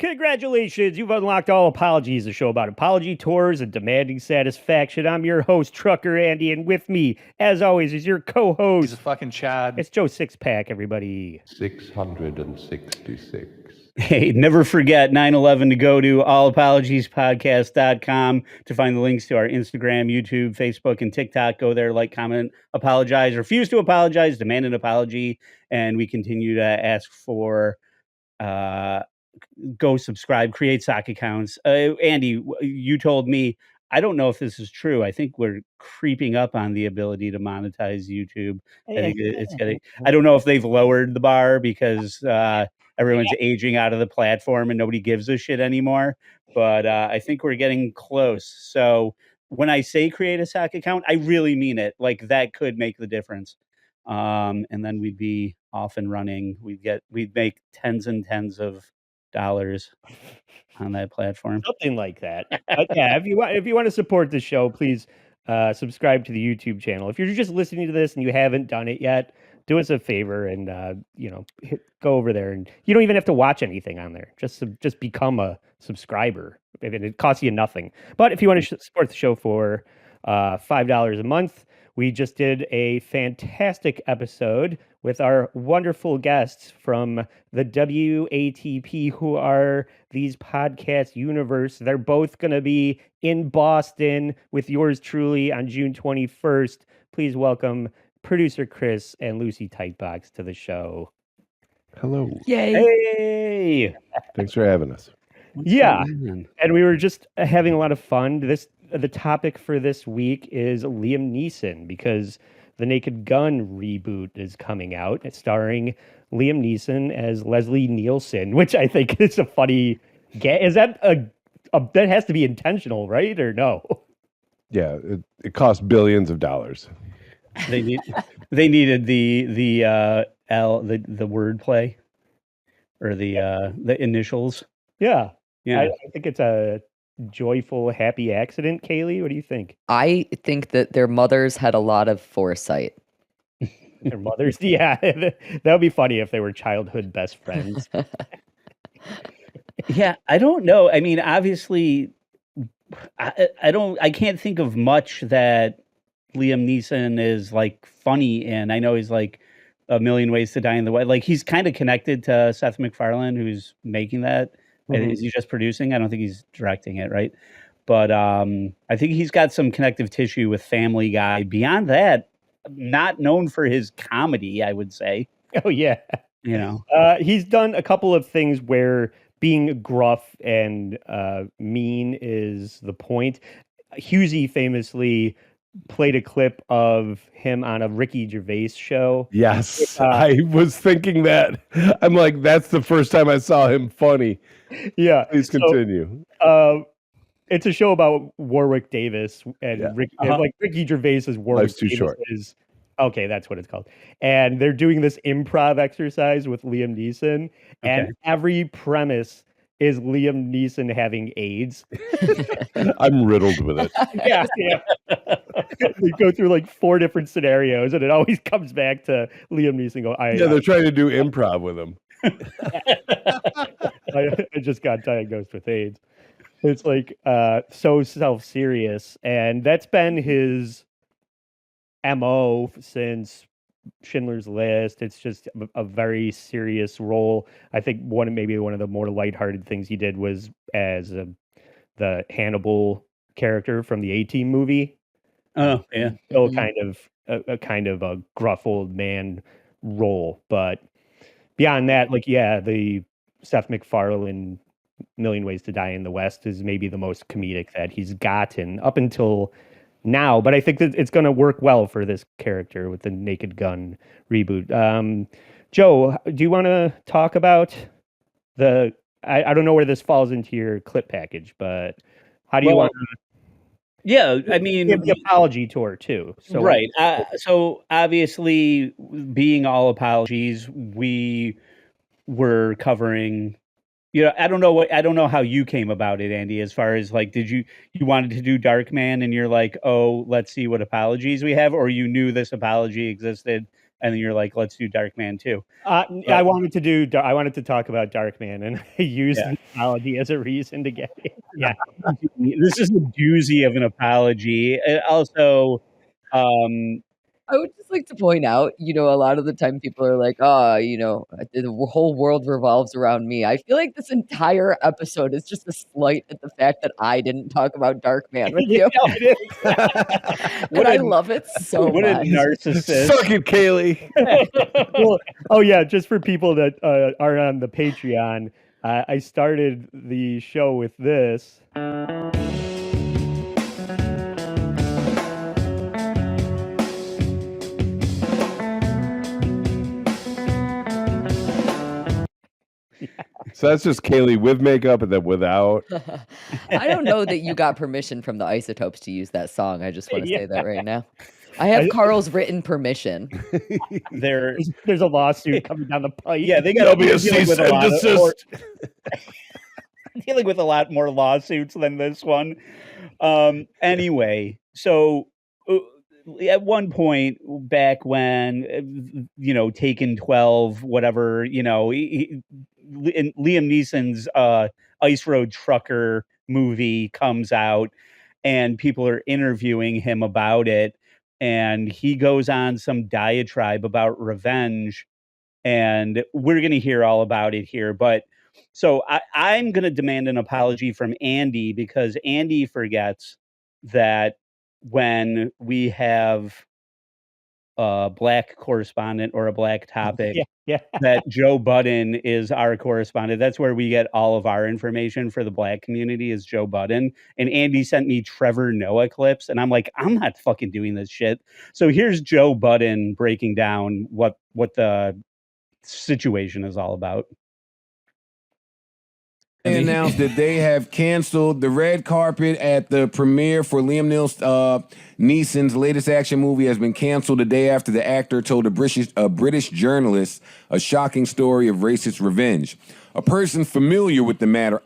Congratulations, you've unlocked All Apologies, a show about apology tours and demanding satisfaction. I'm your host, Trucker Andy, and with me, as always, is your co-host. He's a fucking Chad. It's Joe Sixpack, everybody. 666. Hey, never forget 9/11 to go to allapologiespodcast.com to find the links to our Instagram, YouTube, Facebook, and TikTok. Go there, like, comment, apologize, refuse to apologize, demand an apology, and we continue to ask for go subscribe, create sock accounts. Andy, you told me, I don't know if this is true. I think we're creeping up on the ability to monetize YouTube. I think it's getting, I don't know if they've lowered the bar because everyone's aging out of the platform and nobody gives a shit anymore. But I think we're getting close. So when I say create a sock account, I really mean it. Like, that could make the difference. And then we'd be off and running. We'd make tens and tens of dollars on that platform, something like that. But yeah, if you want to support the show, please subscribe to the YouTube channel. If you're just listening to this and you haven't done it yet, do us a favor and go over there, and you don't even have to watch anything on there. Just become a subscriber, and it costs you nothing. But if you want to support the show for $5 a month, we just did a fantastic episode with our wonderful guests from the WATP, who are these podcast universe. They're both going to be in Boston with yours truly on June 21st. Please welcome producer Chris and Lucy Tightbox to the show. Hello. Yay! Hey! Thanks for having us. Yeah, and we were just having a lot of fun. The topic for this week is Liam Neeson, because the Naked Gun reboot is coming out. It's starring Liam Neeson as Leslie Nielsen, which I think is a funny get. Is that that has to be intentional, right? Or no? Yeah, it cost billions of dollars. They needed the wordplay or the initials. Yeah. Yeah. I think it's a joyful, happy accident. Kaylee, what do you think? I think that their mothers had a lot of foresight. Their mothers? Yeah, that would be funny if they were childhood best friends. Yeah, I don't know. I mean, obviously, I can't think of much that Liam Neeson is like funny in. I know he's like A Million Ways to Die in the West. Like, he's kind of connected to Seth MacFarlane, who's making that. Mm-hmm. Is he just producing? I don't think he's directing it, right? But I think he's got some connective tissue with Family Guy. Beyond that, not known for his comedy, I would say. Oh, yeah. You know, he's done a couple of things where being gruff and mean is the point. Husey famously played a clip of him on a Ricky Gervais show. Yes, I was thinking that. I'm like, that's the first time I saw him funny. Yeah. Please continue. It's a show about Warwick Davis and Ricky Gervais's Warwick Life's Too Davis Short. is. Okay, that's what it's called. And they're doing this improv exercise with Liam Neeson, and every premise is Liam Neeson having AIDS. I'm riddled with it. Yeah. They go through like 4 different scenarios, and it always comes back to Liam Neeson go, they're trying to do improv with him. I just got diagnosed with AIDS. It's like so self-serious, and that's been his MO since Schindler's List. It's just a very serious role. I think one of the more lighthearted things he did was as the Hannibal character from the A-Team movie. Oh yeah, still kind of a gruff old man role, but beyond that, the Seth MacFarlane Million Ways to Die in the West is maybe the most comedic that he's gotten up until now, but I think that it's going to work well for this character with the Naked Gun reboot. Joe, do you want to talk about I don't know where this falls into your clip package, but how do you want to? Yeah, I mean, the apology tour too. So right. So obviously, being all apologies, we were covering. I don't know how you came about it, Andy, as far as like, did you wanted to do Darkman and you're like, oh, let's see what apologies we have, or you knew this apology existed and then you're like, let's do Darkman 2. I wanted to talk about Darkman, and I used Yeah. the apology as a reason to get it. Yeah. This is a doozy of an apology. Also, I would just like to point out, a lot of the time people are like, "Oh, the whole world revolves around me." I feel like this entire episode is just a slight at the fact that I didn't talk about Darkman with you. Yeah, it is. And I love it so what a much. narcissist. Suck it, Kaylee. Well, oh yeah, just for people that are on the Patreon, I started the show with this. So that's just Kaylee with makeup and then without. I don't know that you got permission from the Isotopes to use that song. I just want to say that right now. I have Carl's written permission. There's a lawsuit coming down the pipe. Yeah, they got There'll be a cease and desist. Dealing with a lot more lawsuits than this one. Anyway, so at one point back when, Taken 12, whatever, Liam Neeson's Ice Road Trucker movie comes out and people are interviewing him about it. And he goes on some diatribe about revenge. And we're going to hear all about it here. But so I'm going to demand an apology from Andy because Andy forgets that when we have a black correspondent or a black topic, that Joe Budden is our correspondent. That's where we get all of our information for the black community is Joe Budden. And Andy sent me Trevor Noah clips. And I'm like, I'm not fucking doing this shit. So here's Joe Budden breaking down what the situation is all about. They announced that they have canceled the red carpet at the premiere for Liam Neeson's latest action movie has been canceled the day after the actor told a British journalist a shocking story of racist revenge. A person familiar with the matter,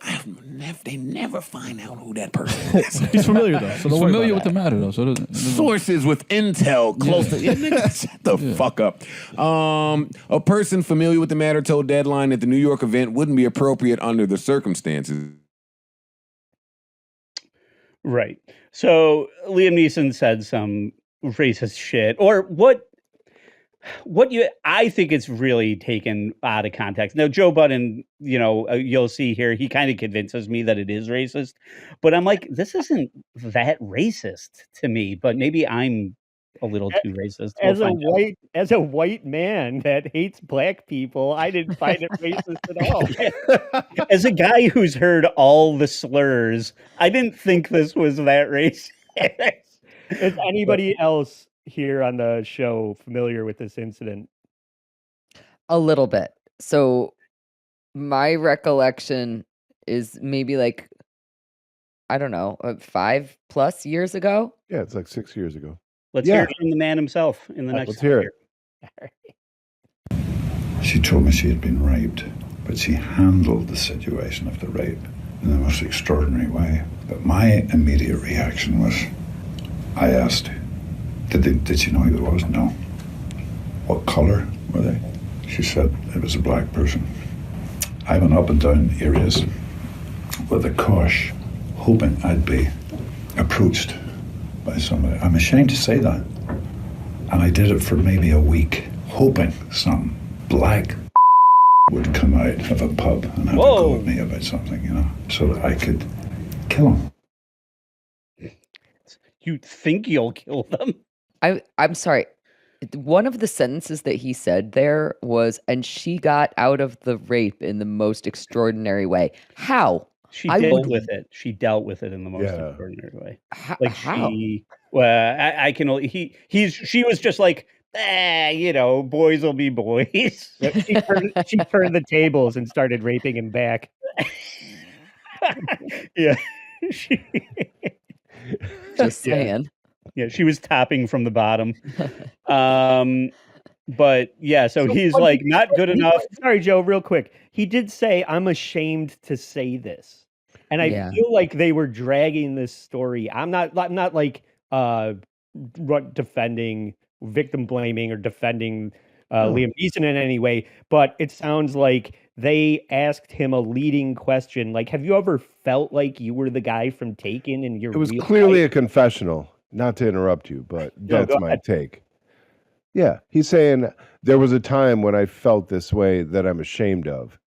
they never find out who that person is. He's familiar though. So he's familiar with the matter though. So sources with intel close to shut the fuck up. A person familiar with the matter told Deadline that the New York event wouldn't be appropriate under the circumstances. Right. So Liam Neeson said some racist shit, or I think it's really taken out of context. Now, Joe Budden, you'll see here, he kind of convinces me that it is racist, but I'm like, this isn't that racist to me, but maybe I'm a little too racist. As a white man that hates black people, I didn't find it racist at all. As a guy who's heard all the slurs, I didn't think this was that racist. Is anybody else here on the show familiar with this incident? A little bit. So my recollection is maybe like, I don't know, 5+ years ago. Yeah, it's like 6 years ago. Let's hear it from the man himself in the next. Let's hear it. She told me she had been raped, but she handled the situation of the rape in the most extraordinary way. But my immediate reaction was, I asked, did she know who it was? No. What color were they? She said it was a black person. I went up and down areas with a cosh, hoping I'd be approached by somebody. I'm ashamed to say that. And I did it for maybe a week, hoping some black would come out of a pub and have a go at me about something, so that I could kill him. You think you'll kill them? I'm sorry. One of the sentences that he said there was, and she got out of the rape in the most extraordinary way. How? She dealt with it. She dealt with it in the most extraordinary way. How? She was just like, boys will be boys. She turned the tables and started raping him back. Yeah. Just saying. Yeah, she was tapping from the bottom. But yeah, so he's like, not good enough. Sorry, Joe, real quick. He did say, I'm ashamed to say this. And I feel like they were dragging this story. I'm not like defending, victim blaming, or defending Liam Neeson in any way, but it sounds like they asked him a leading question. Like, have you ever felt like you were the guy from Taken in your It was real clearly life? a confessional, not to interrupt you, but No, that's go my ahead. take. Yeah, he's saying there was a time when I felt this way that I'm ashamed of.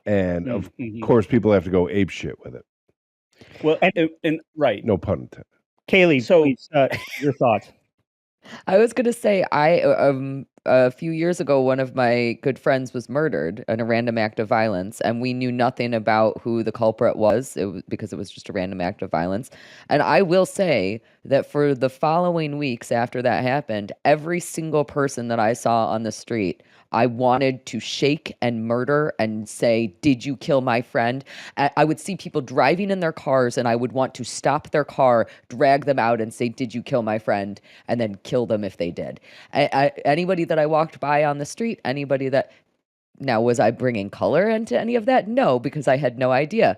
And of course, people have to go ape shit with it. Well, and right. No pun intended. Kaylee, So- please, your thoughts. I was gonna say a few years ago, one of my good friends was murdered in a random act of violence, and we knew nothing about who the culprit was. Because it was just a random act of violence. And I will say that for the following weeks after that happened, every single person that I saw on the street, I wanted to shake and murder and say, "Did you kill my friend?" I would see people driving in their cars, and I would want to stop their car, drag them out, and say, "Did you kill my friend?" and then kill them if they did. Anybody that I walked by on the street, anybody that. Now, was I bringing color into any of that? No, because I had no idea.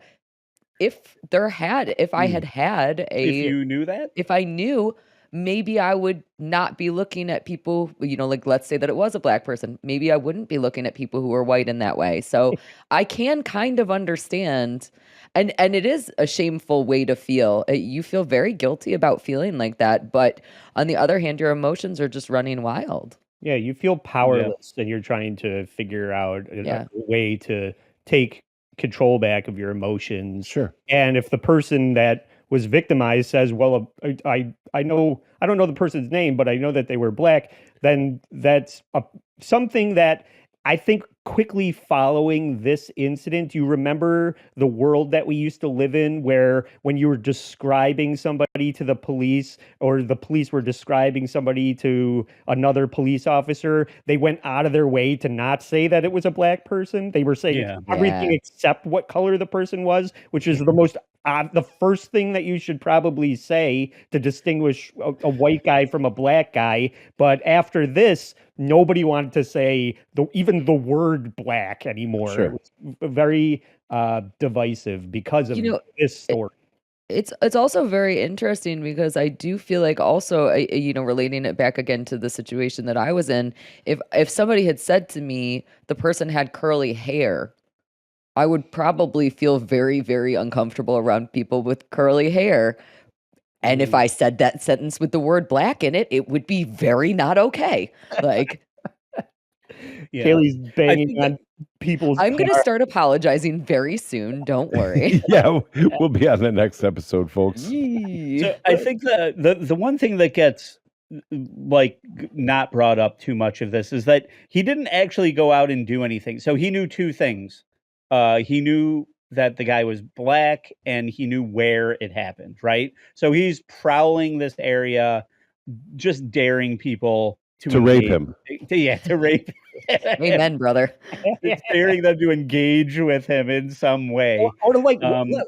If I had had if you knew that, if I knew, maybe I would not be looking at people, like let's say that it was a black person. Maybe I wouldn't be looking at people who are white in that way. So I can kind of understand. And it is a shameful way to feel. You feel very guilty about feeling like that. But on the other hand, your emotions are just running wild. Yeah, you feel powerless and you're trying to figure out a way to take control back of your emotions. Sure. And if the person that was victimized says, "Well, I know I don't know the person's name, but I know that they were black," then that's something that I think quickly following this incident, you remember the world that we used to live in where when you were describing somebody to the police or the police were describing somebody to another police officer, they went out of their way to not say that it was a black person. They were saying everything except what color the person was, which is the most the first thing that you should probably say to distinguish a white guy from a black guy. But after this, nobody wanted to say even the word black anymore. Sure. It was very divisive because of this story. It's also very interesting because I do feel like also, relating it back again to the situation that I was in, if somebody had said to me the person had curly hair, I would probably feel very, very uncomfortable around people with curly hair. And if I said that sentence with the word black in it, it would be very not okay. Like, Kaylee's banging on people's I'm going to car. start apologizing very soon. Don't worry. Yeah, we'll be on the next episode, folks. So I think the one thing that gets like not brought up too much of this is that he didn't actually go out and do anything. So he knew two things. He knew that the guy was black and he knew where it happened, right? So he's prowling this area, just daring people to rape him. To rape. Amen, brother. It's daring them to engage with him in some way. Or like,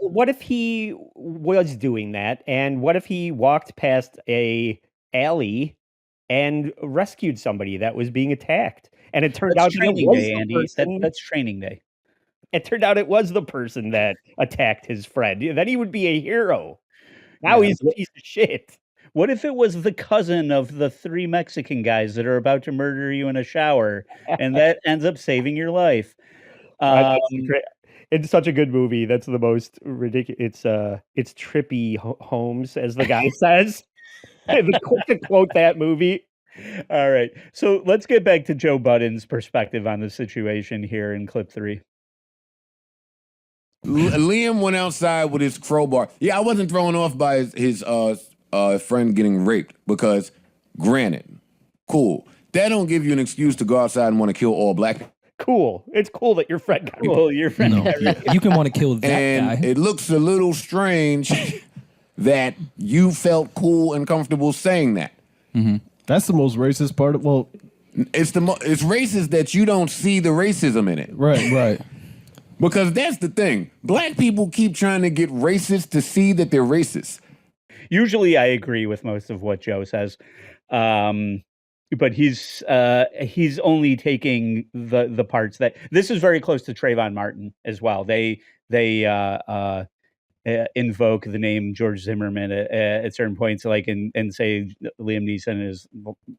what if he was doing that, and what if he walked past a alley and rescued somebody that was being attacked, and it turned out training day, Andy. That's training day. It turned out it was the person that attacked his friend. Then he would be a hero. Now he's a piece of shit. What if it was the cousin of the three Mexican guys that are about to murder you in a shower, and that ends up saving your life? It's such a good movie. That's the most ridiculous. It's trippy Holmes, as the guy says. To quote that movie. All right, so let's get back to Joe Budden's perspective on the situation here in clip 3. Liam went outside with his crowbar. Yeah, I wasn't thrown off by his friend getting raped because, granted, cool. That don't give you an excuse to go outside and want to kill all black people. Cool. It's cool that your friend got cool. Your friend got raped. You can want to kill that and guy. It looks a little strange that you felt cool and comfortable saying that. Mm-hmm. That's the most racist part of, it's racist that you don't see the racism in it. Right. Because that's the thing. Black people keep trying to get racist to see that they're racist. Usually I agree with most of what Joe says. But he's only taking the parts that this is very close to Trayvon Martin as well. They invoke the name George Zimmerman at certain points, like and say Liam Neeson is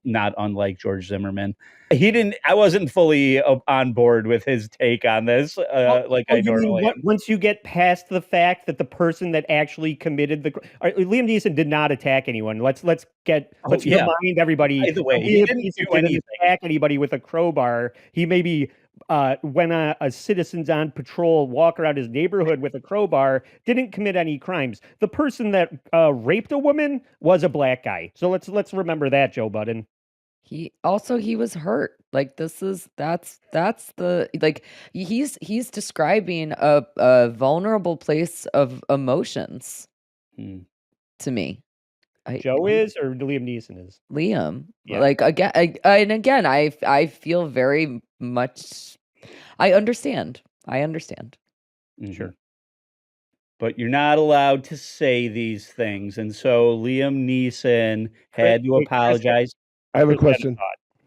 not unlike George Zimmerman. I wasn't fully on board with his take on this, like I normally am. Once you get past the fact that the person that actually committed Liam Neeson did not attack anyone. Let's remind everybody. By the way, Liam Neeson didn't attack anybody with a crowbar. He maybe when a citizen's on patrol, walk around his neighborhood with a crowbar, didn't commit any crimes. The person that raped a woman was a black guy. So let's remember that, Joe Budden. He was hurt. Like that's the like he's describing a vulnerable place of emotions to me. Joe is, or Liam Neeson is? Liam. Yeah. Like again, I feel very much. I understand. Sure. But you're not allowed to say these things, and so Liam Neeson had to apologize. I have a question.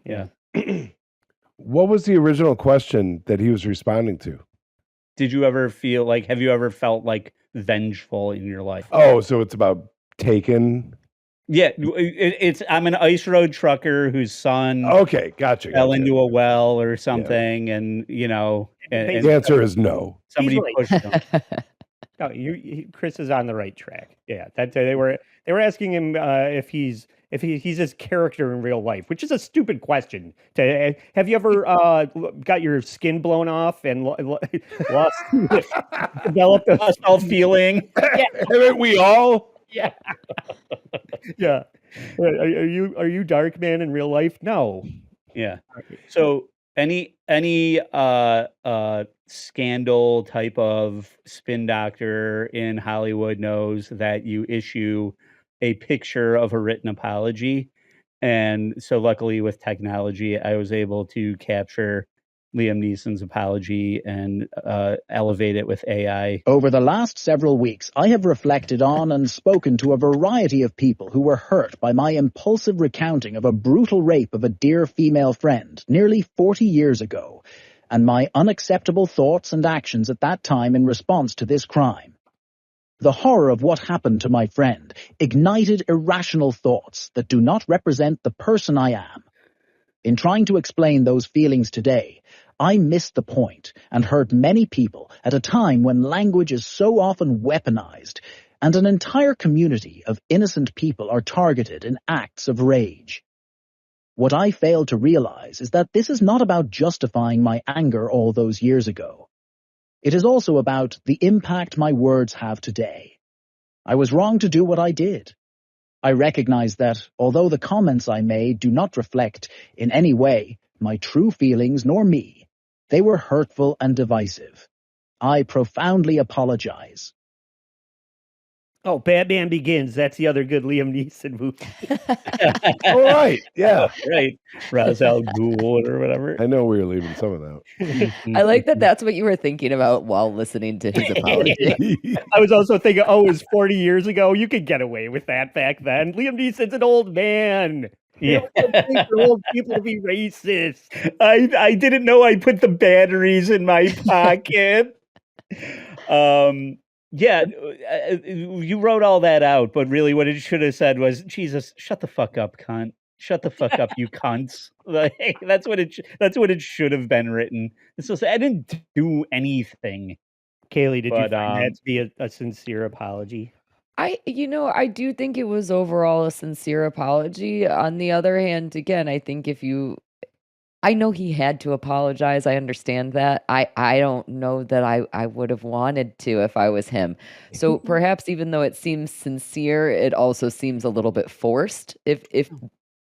Yeah. What was the original question that he was responding to? Have you ever felt like vengeful in your life? Oh, so it's about Taken. Yeah, I'm an ice road trucker whose son gotcha fell into a well or something, and the answer is no. Somebody pushed him. No, Chris is on the right track. Yeah, that they were asking him if he's his character in real life, which is a stupid question. Have you ever got your skin blown off and developed a self-feeling? Yeah. Haven't we all? Yeah. Yeah. Are you Dark Man in real life? No. Yeah. So any scandal type of spin doctor in Hollywood knows that you issue a picture of a written apology. And so luckily with technology, I was able to capture Liam Neeson's apology and elevate it with AI. Over the last several weeks, I have reflected on and spoken to a variety of people who were hurt by my impulsive recounting of a brutal rape of a dear female friend nearly 40 years ago, and my unacceptable thoughts and actions at that time in response to this crime. The horror of what happened to my friend ignited irrational thoughts that do not represent the person I am. In trying to explain those feelings today, I missed the point and hurt many people at a time when language is so often weaponized and an entire community of innocent people are targeted in acts of rage. What I failed to realize is that this is not about justifying my anger all those years ago. It is also about the impact my words have today. I was wrong to do what I did. I recognize that, although the comments I made do not reflect in any way my true feelings nor me, they were hurtful and divisive. I profoundly apologize. Oh, Batman Begins. That's the other good Liam Neeson movie. All right. Yeah. Right. Ra's al Ghul or whatever. I know we were leaving some of that. I like that that's what you were thinking about while listening to his apology. I was also thinking, it was 40 years ago. You could get away with that back then. Liam Neeson's an old man. Yeah. For old people to be racist. I didn't know I put the batteries in my pocket. Yeah, you wrote all that out, but really what it should have said was, Jesus, shut the fuck up, cunt. Shut the fuck up, you cunts. Like, that's what it should have been written. So I didn't do anything. Kaylee, did you find that to be a sincere apology? I do think it was overall a sincere apology. On the other hand, again, I think I know he had to apologize. I understand that. I don't know that I would have wanted to if I was him. So perhaps even though it seems sincere, it also seems a little bit forced. If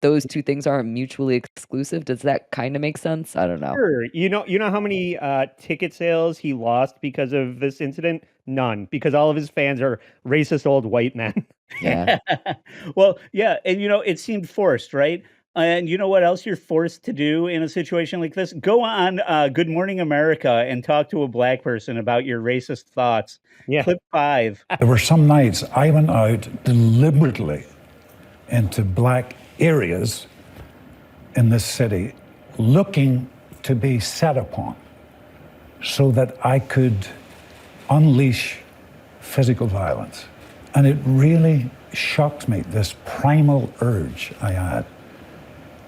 those two things aren't mutually exclusive, does that kind of make sense? I don't know. Sure. You know how many ticket sales he lost because of this incident? None, because all of his fans are racist old white men. Yeah. Well, yeah, and it seemed forced, right? And you know what else you're forced to do in a situation like this? Go on Good Morning America and talk to a black person about your racist thoughts. Yeah. Clip 5. There were some nights I went out deliberately into black areas in this city looking to be set upon so that I could unleash physical violence. And it really shocked me, this primal urge I had.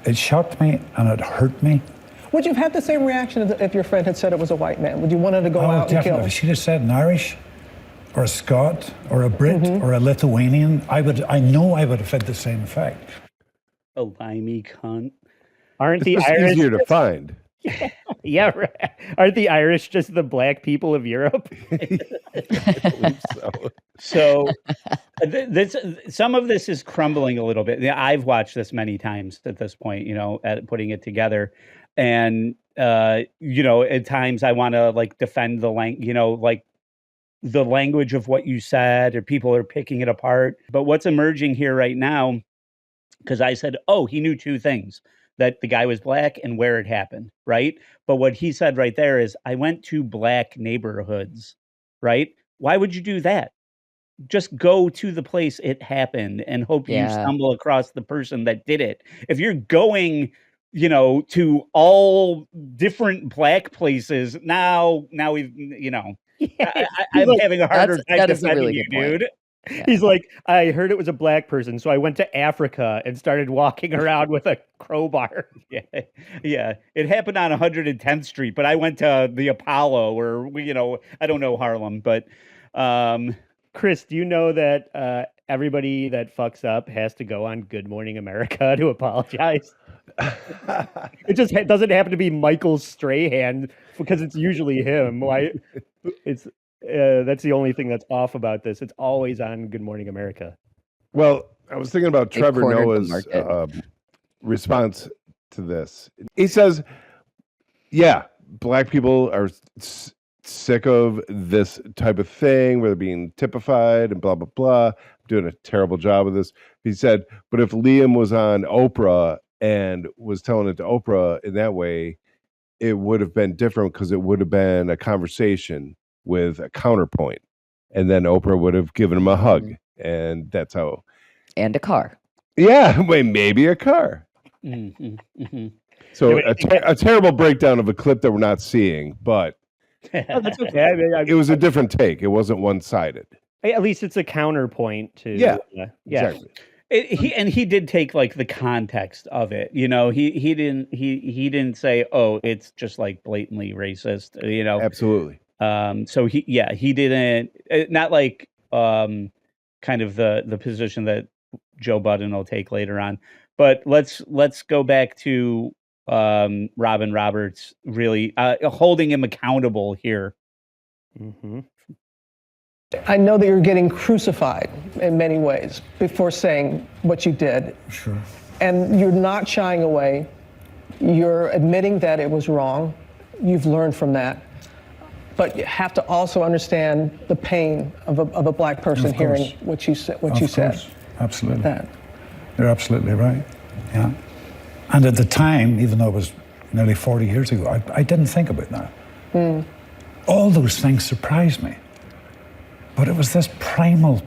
It shocked me and it hurt me. Would you have had the same reaction if your friend had said it was a white man? Would you want her to go out and kill? Definitely. If she'd have said an Irish or a Scot or a Brit or a Lithuanian, I know I would have had the same effect. A limey cunt. Aren't the It's Irish easier to find? Yeah, right. Aren't the Irish just the black people of Europe? So this some of this is crumbling a little bit. I've watched this many times at this point, at putting it together. And at times I want to like defend the like the language of what you said, or people are picking it apart. But what's emerging here right now, because I said, oh, he knew two things, that the guy was black and where it happened, right? But what he said right there is, I went to black neighborhoods, right? Why would you do that? Just go to the place it happened and hope you stumble across the person that did it. If you're going, to all different black places, now we've, I'm like, having a harder time defending you, dude. Yeah. He's like, I heard it was a black person, so I went to Africa and started walking around with a crowbar. Yeah. It happened on 110th Street, but I went to the Apollo, or I don't know Harlem, but Chris, do you know that everybody that fucks up has to go on Good Morning America to apologize? It just doesn't happen to be Michael Strahan, because it's usually him. Why? It's that's the only thing that's off about this. It's always on Good Morning America. Well, I was thinking about Trevor Noah's response to this. He says, yeah, black people are sick of this type of thing where they're being typified and blah, blah, blah. I'm doing a terrible job of this. He said, but if Liam was on Oprah and was telling it to Oprah in that way, it would have been different, because it would have been a conversation with a counterpoint, and then Oprah would have given him a hug, and that's how. And a car. Yeah, maybe a car. So a terrible breakdown of a clip that we're not seeing, but that's okay. It was a different take. It wasn't one-sided. At least it's a counterpoint to exactly. He did take like the context of it. He didn't say, oh, it's just like blatantly racist. Absolutely. So he didn't, not like kind of the position that Joe Budden will take later on. But let's go back to Robin Roberts really holding him accountable here. Mm-hmm. I know that you're getting crucified in many ways before saying what you did. Sure. And you're not shying away. You're admitting that it was wrong. You've learned from that. But you have to also understand the pain of a black person hearing what you said. Absolutely. That. You're absolutely right. Yeah. And at the time, even though it was nearly 40 years ago, I didn't think about that. All those things surprised me. But it was this primal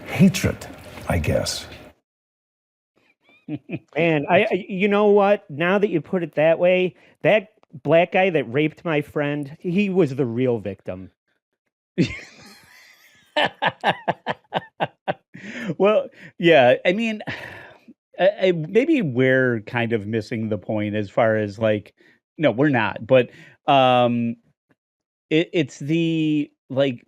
hatred, I guess. And you know what? Now that you put it that way, that black guy that raped my friend, he was the real victim. Well, yeah, I mean, maybe we're kind of missing the point as far as like, no, we're not, but it's the like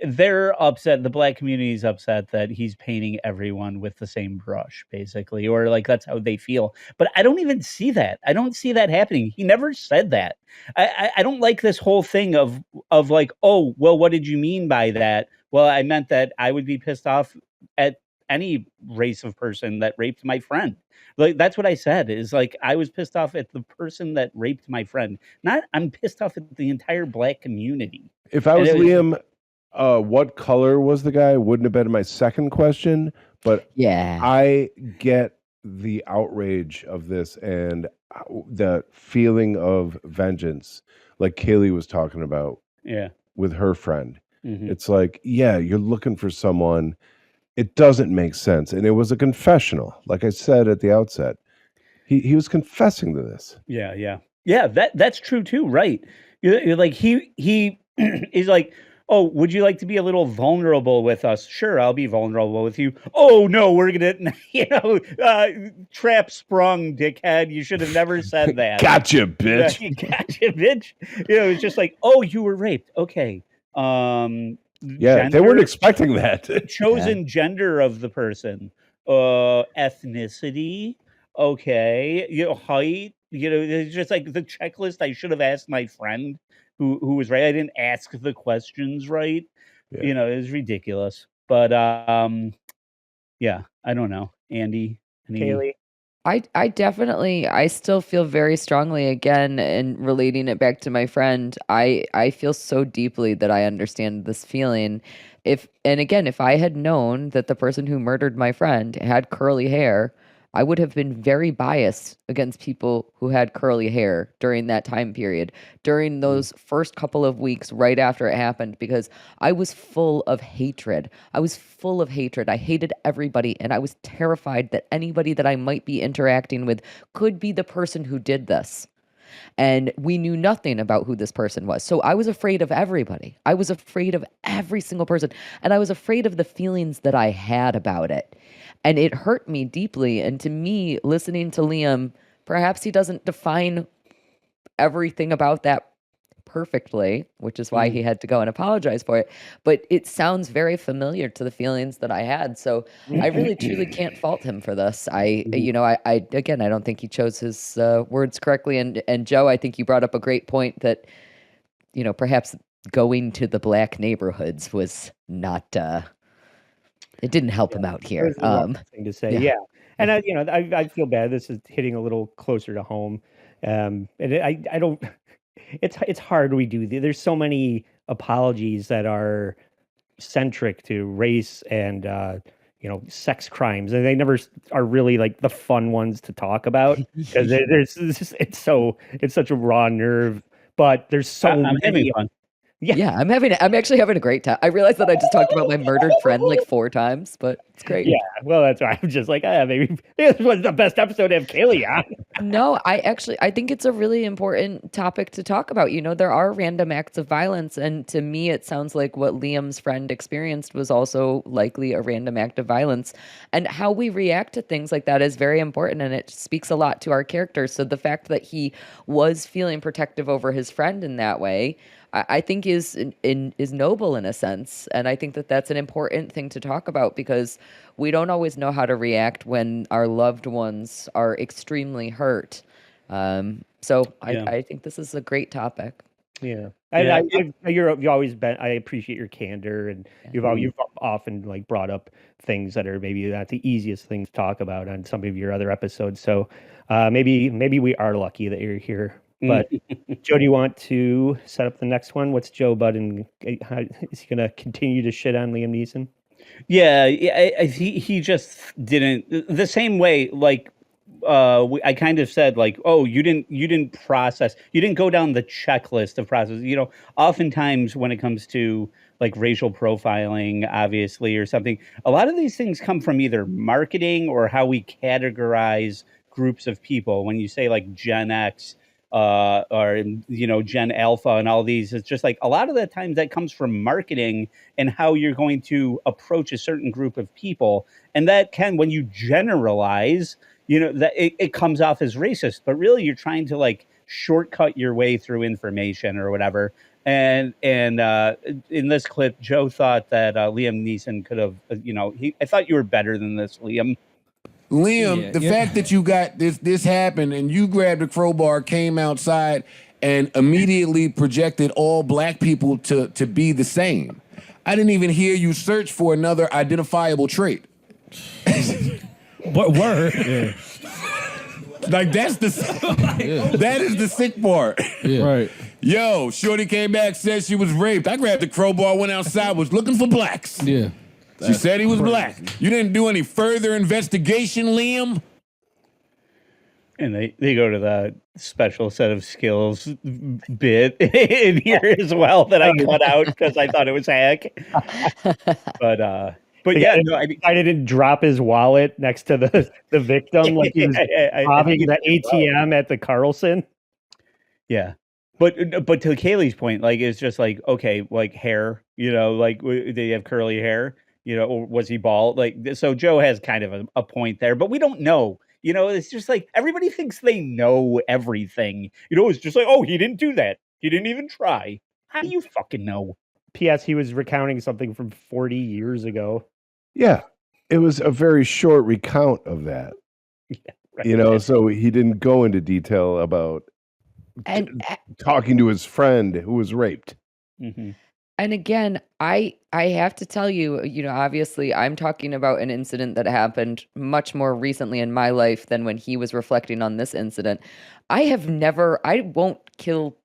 they're upset, the black community is upset that he's painting everyone with the same brush, basically, or like that's how they feel. But I don't even see that. I don't see that happening. He never said that. I don't like this whole thing of like, oh, well, what did you mean by that? Well, I meant that I would be pissed off at any race of person that raped my friend. Like, that's what I said, is like, I was pissed off at the person that raped my friend. Not, I'm pissed off at the entire black community. If I was Liam, what color was the guy? Wouldn't have been my second question, but yeah, I get the outrage of this and the feeling of vengeance, like Kaylee was talking about. Yeah, with her friend. Mhm. It's like, yeah, you're looking for someone. It doesn't make sense, and it was a confessional, like I said at the outset. He was confessing to this. Yeah. That's true too, right? You're like he He's like, "Oh, would you like to be a little vulnerable with us?" "Sure, I'll be vulnerable with you." "Oh, no, we're gonna, trap sprung, dickhead. You should have never said that." Gotcha, bitch. Gotcha, bitch. It's just like, "Oh, you were raped. Okay. Yeah, they weren't expecting that. Chosen gender of the person, ethnicity, okay, height, it's just like the checklist. I should have asked my friend who was right. I didn't ask the questions right. Yeah. It was ridiculous. But yeah, I don't know. Andy, Kaylee. I definitely I still feel very strongly again in relating it back to my friend. I feel so deeply that I understand this feeling. If I had known that the person who murdered my friend had curly hair, I would have been very biased against people who had curly hair during that time period, during those first couple of weeks right after it happened, because I was full of hatred. I was full of hatred. I hated everybody, and I was terrified that anybody that I might be interacting with could be the person who did this. And we knew nothing about who this person was. So I was afraid of everybody. I was afraid of every single person. And I was afraid of the feelings that I had about it. And it hurt me deeply. And to me, listening to Liam, perhaps he doesn't define everything about that perfectly, which is why he had to go and apologize for it. But it sounds very familiar to the feelings that I had. So I really truly can't fault him for this. I again, I don't think he chose his words correctly. And Joe, I think you brought up a great point that, perhaps going to the black neighborhoods was not, it didn't help him out here. That was the wrong thing to say. Yeah. And I feel bad. This is hitting a little closer to home. And I don't, it's hard. There's so many apologies that are centric to race and sex crimes, and they never are really like the fun ones to talk about because it's such a raw nerve. But there's so I'm many. having fun. Yeah, I'm actually having a great time. I realized that I just talked about my murdered friend like 4 times, but it's great. Yeah, well, that's why I'm just like, maybe this was the best episode of Kaylee on. No, I think it's a really important topic to talk about. There are random acts of violence, and to me, it sounds like what Liam's friend experienced was also likely a random act of violence. And how we react to things like that is very important, and it speaks a lot to our characters. So the fact that he was feeling protective over his friend in that way, I think is noble in a sense. And I think that that's an important thing to talk about because we don't always know how to react when our loved ones are extremely hurt. I think this is a great topic. Yeah. And you've always been, I appreciate your candor, and you've often like brought up things that are maybe not the easiest things to talk about on some of your other episodes. So maybe we are lucky that you're here. But Joe, do you want to set up the next one? What's Joe Budden? How is he going to continue to shit on Liam Neeson? Yeah, he just didn't the same way. Like I kind of said, like, oh, you didn't process, you didn't go down the checklist of process. Oftentimes when it comes to like racial profiling, obviously, or something, a lot of these things come from either marketing or how we categorize groups of people. When you say like Gen X, or Gen Alpha and all these, it's just like a lot of the times that comes from marketing and how you're going to approach a certain group of people, and that can, when you generalize, that it comes off as racist, but really you're trying to like shortcut your way through information or whatever. And in this clip, Joe thought that Liam Neeson could have, I thought you were better than this, Liam. Liam, the fact that you got this happened and you grabbed a crowbar, came outside, and immediately projected all black people to be the same. I didn't even hear you search for another identifiable trait. What word? Yeah. Like that is the sick part. Yeah. Right. Yo, shorty came back, said she was raped. I grabbed the crowbar, went outside, was looking for blacks. Yeah. She said he was black. You didn't do any further investigation, Liam? And they go to the special set of skills bit in here as well that I cut out because I thought it was hack. But yeah, no, I didn't drop his wallet next to the victim like he was robbing the ATM at the Carlson. Yeah. But to Kaylee's point, like, it's just like, okay, like hair, like did he have curly hair, or was he bald? Like, so Joe has kind of a point there, but we don't know. It's just like everybody thinks they know everything. It's just like, oh, he didn't do that. He didn't even try. How do you fucking know? P.S. He was recounting something from 40 years ago. Yeah, it was a very short recount of that. Yeah, right. So he didn't go into detail about talking to his friend who was raped. Mm-hmm. And again, I have to tell you, obviously I'm talking about an incident that happened much more recently in my life than when he was reflecting on this incident. I won't kill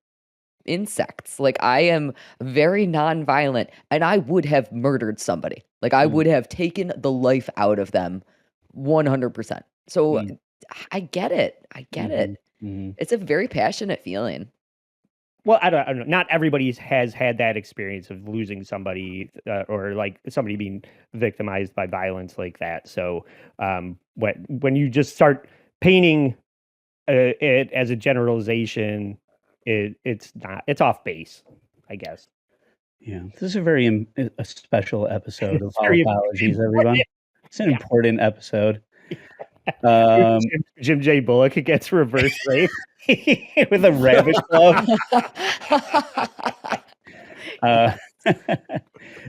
insects. Like, I am very nonviolent, and I would have murdered somebody. Like, I would have taken the life out of them 100%. So I get it. I get it. It's a very passionate feeling. Well, I don't know. Not everybody has had that experience of losing somebody or like somebody being victimized by violence like that. So when you just start painting it as a generalization, it's off base, I guess. Yeah, this is a very a special episode of All Apologies, everyone. It's an important episode. Jim J. Bullock gets reverse rape with a rabbit glove.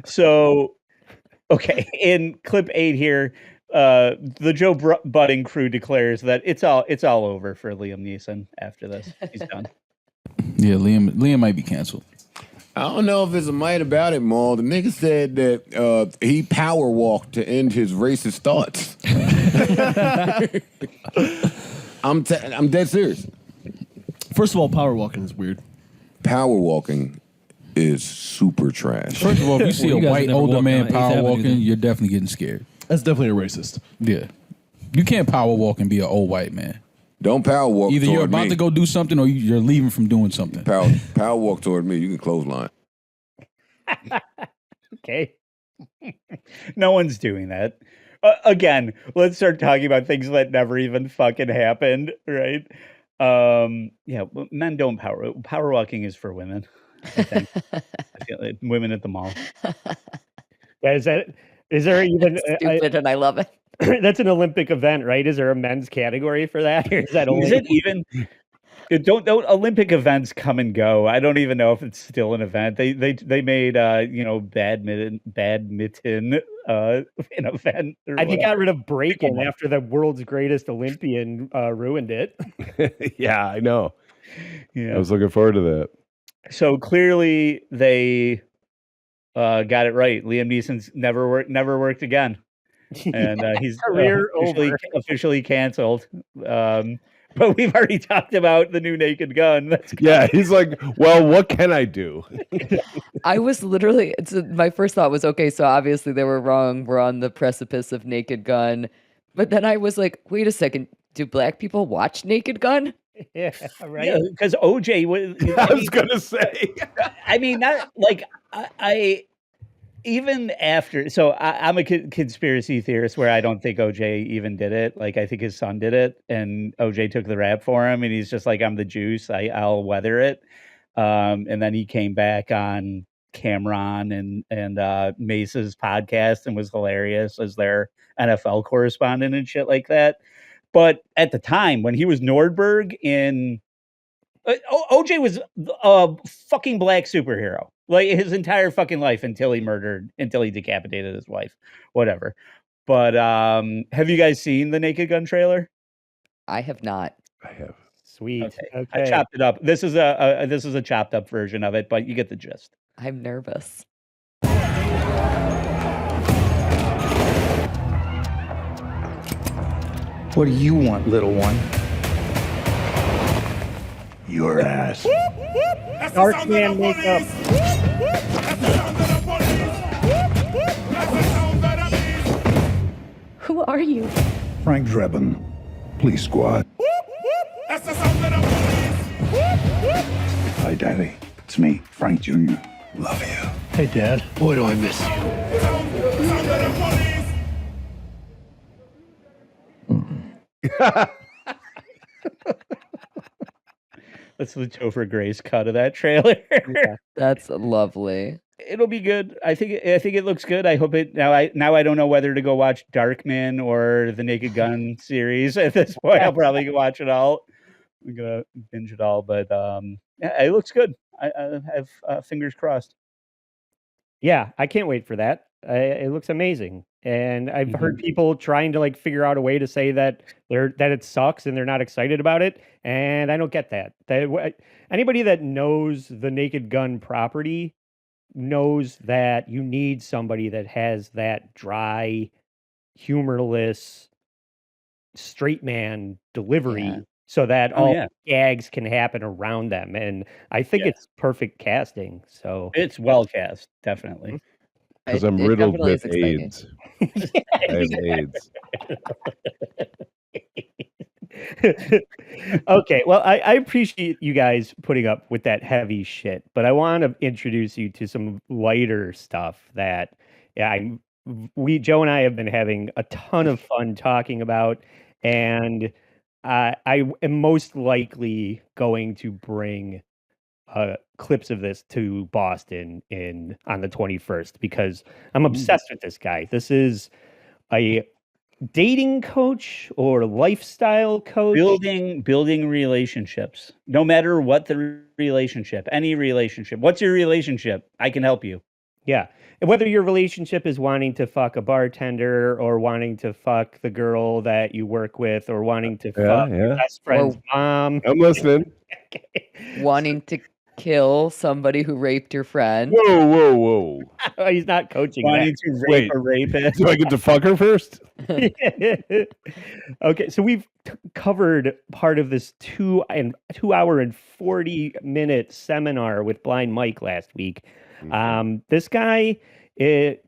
So, okay, in clip 8 here, the Joe Budding crew declares that it's all over for Liam Neeson after this. He's done. Yeah, Liam might be canceled. I don't know if it's a might about it, Maul. The nigga said that he power walked to end his racist thoughts. I'm dead serious. First of all, power walking is weird. Power walking is super trash. First of all, if you see a white older man power walking, you're definitely getting scared. That's definitely a racist. Yeah. You can't power walk and be an old white man. Don't power walk Either toward you're about me. to go do something or you're leaving from doing something. Power walk toward me. You can clothesline. Okay. No one's doing that. Again, let's start talking about things that never even fucking happened, right? Yeah, men don't power walking is for women, I think. I feel like women at the mall. Yeah, is there even stupid and I love it. That's an Olympic event, right? Is there a men's category for that? Or is that only? Is it even? Don't Olympic events come and go? I don't even know if it's still an event. They made badminton an event. I think got rid of breaking after the world's greatest Olympian ruined it. Yeah, I know. Yeah, I was looking forward to that. So clearly they got it right. Liam Neeson's never worked again, and he's officially canceled. But we've already talked about the new Naked Gun. Yeah, he's like, well, what can I do? I was literally, my first thought was, okay, so obviously they were wrong. We're on the precipice of Naked Gun. But then I was like, wait a second. Do black people watch Naked Gun? Yeah, right. Because OJ was. I was going to say. I mean, not like I even after, so I'm a conspiracy theorist where I don't think OJ even did it. Like, I think his son did it, and OJ took the rap for him, and he's just like, I'm the juice. I'll weather it. And then he came back on Cameron and Mesa's podcast and was hilarious as their NFL correspondent and shit like that. But at the time when he was Nordberg in OJ was a fucking black superhero, like his entire fucking life until he decapitated his wife, whatever. But have you guys seen the Naked Gun trailer? I have not. I have. Sweet. Okay. I chopped it up. This is a chopped up version of it, but you get the gist. I'm nervous. What do you want, little one? Your ass. Dark man makeup. Who are you? Frank Drebin, Police Squad. Hi, Daddy. It's me, Frank Jr. Love you. Hey, Dad. Boy, do I miss you. That's the Topher Grace cut of that trailer. Yeah, that's lovely. It'll be good. I think it looks good. I hope it now I don't know whether to go watch Darkman or the Naked Gun series at this point. I'll probably watch it all. I'm gonna binge it all, but yeah, it looks good. I have fingers crossed. Yeah, I can't wait for that. It looks amazing, and I've heard people trying to like figure out a way to say that it sucks and they're not excited about it, and I don't get that. Anybody that knows the Naked Gun property knows that you need somebody that has that dry, humorless, straight man delivery so that all gags can happen around them. And I think it's perfect casting. So it's well cast, definitely. Because I'm riddled with AIDS. I have AIDS. Okay, well, I appreciate you guys putting up with that heavy shit, but I want to introduce you to some lighter stuff that Joe and I have been having a ton of fun talking about, and I am most likely going to bring clips of this to Boston on the 21st because I'm obsessed with this guy. This is a dating coach or lifestyle coach. Building relationships. No matter what the relationship, any relationship. What's your relationship? I can help you. Yeah. And whether your relationship is wanting to fuck a bartender or wanting to fuck the girl that you work with or wanting to fuck your best friend's mom. I'm listening. Wanting to kill somebody who raped your friend. Whoa. He's not coaching Wanting that. to rape a rapist. Do I get to fuck her first? Okay, so we've covered part of this 2 hour and 40-minute seminar with Blind Mike last week. This guy,